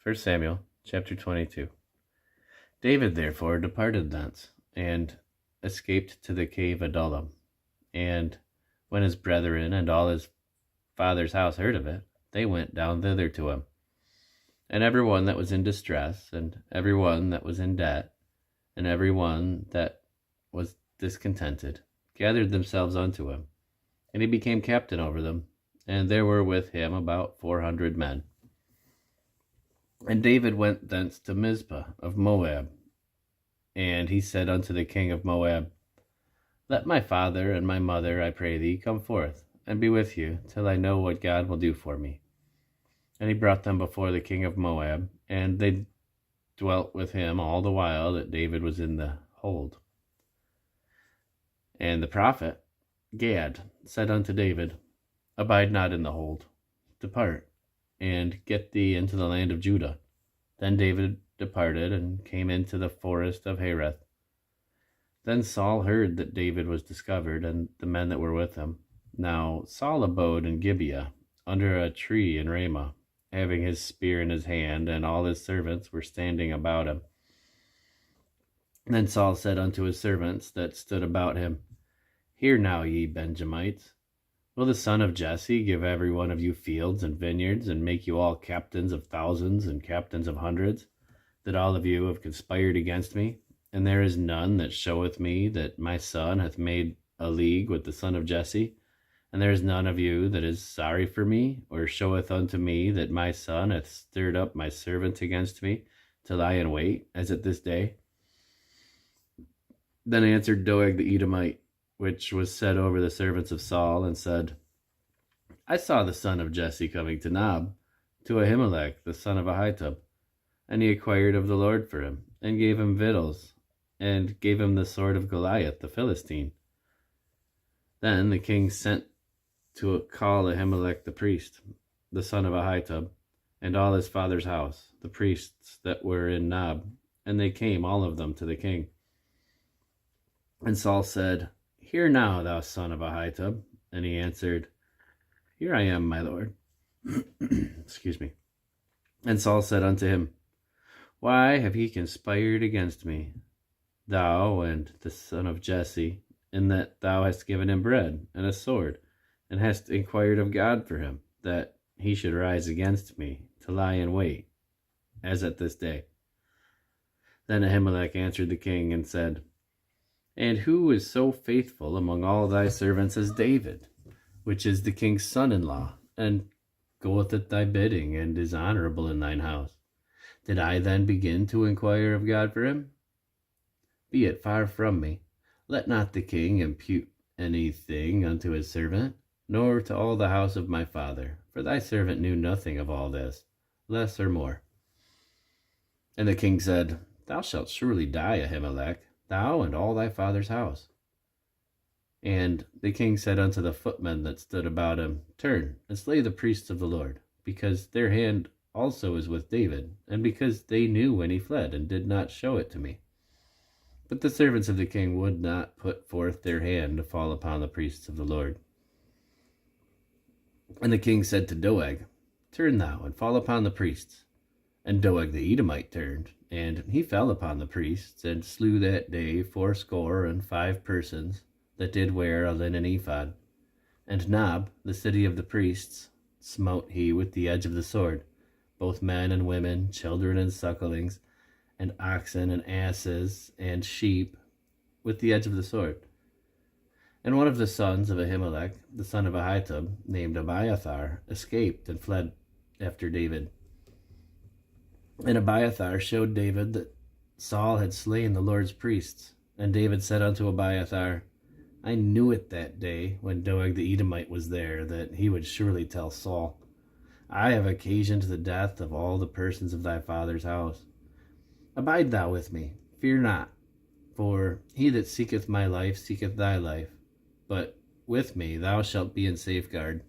1 Samuel chapter 22. David therefore departed thence, and escaped to the cave Adullam. And when his brethren and all his father's house heard of it, they went down thither to him. And every one that was in distress, and every one that was in debt, and every one that was discontented, gathered themselves unto him. And he became captain over them, and there were with him about 400 men. And David went thence to Mizpah of Moab. And he said unto the king of Moab, Let my father and my mother, I pray thee, come forth, and be with you, till I know what God will do for me. And he brought them before the king of Moab, and they dwelt with him all the while that David was in the hold. And the prophet Gad said unto David, Abide not in the hold, depart, and get thee into the land of Judah. Then David departed, and came into the forest of Hereth. Then Saul heard that David was discovered, and the men that were with him. Now Saul abode in Gibeah, under a tree in Ramah, having his spear in his hand, and all his servants were standing about him. Then Saul said unto his servants that stood about him, Hear now, ye Benjamites, will the son of Jesse give every one of you fields and vineyards, and make you all captains of thousands and captains of hundreds, that all of you have conspired against me? And there is none that showeth me that my son hath made a league with the son of Jesse? And there is none of you that is sorry for me, or showeth unto me that my son hath stirred up my servant against me, to lie in wait, as at this day? Then answered Doeg the Edomite, which was set over the servants of Saul, and said, I saw the son of Jesse coming to Nob, to Ahimelech the son of Ahitub, and he inquired of the Lord for him, and gave him victuals, and gave him the sword of Goliath the Philistine. Then the king sent to call Ahimelech the priest, the son of Ahitub, and all his father's house, the priests that were in Nob, and they came all of them to the king. And Saul said, Hear now, thou son of Ahitub. And he answered, Here I am, my lord. Excuse me. And Saul said unto him, Why have ye conspired against me, thou and the son of Jesse, in that thou hast given him bread and a sword, and hast inquired of God for him, that he should rise against me, to lie in wait, as at this day? Then Ahimelech answered the king, and said, And who is so faithful among all thy servants as David, which is the king's son-in-law, and goeth at thy bidding, and is honorable in thine house? Did I then begin to inquire of God for him? Be it far from me. Let not the king impute anything unto his servant, nor to all the house of my father, for thy servant knew nothing of all this, less or more. And the king said, Thou shalt surely die, Ahimelech, thou and all thy father's house. And the king said unto the footmen that stood about him, Turn, and slay the priests of the Lord, because their hand also is with David, and because they knew when he fled, and did not show it to me. But the servants of the king would not put forth their hand to fall upon the priests of the Lord. And the king said to Doeg, Turn thou, and fall upon the priests. And Doeg the Edomite turned, and he fell upon the priests, and slew that day 75 persons that did wear a linen ephod. And Nob, the city of the priests, smote he with the edge of the sword, both men and women, children and sucklings, and oxen and asses and sheep, with the edge of the sword. And one of the sons of Ahimelech, the son of Ahitub, named Abiathar, escaped and fled after David. And Abiathar showed David that Saul had slain the Lord's priests. And David said unto Abiathar, I knew it that day, when Doeg the Edomite was there, that he would surely tell Saul, I have occasioned the death of all the persons of thy father's house. Abide thou with me, fear not, for he that seeketh my life seeketh thy life, but with me thou shalt be in safeguard.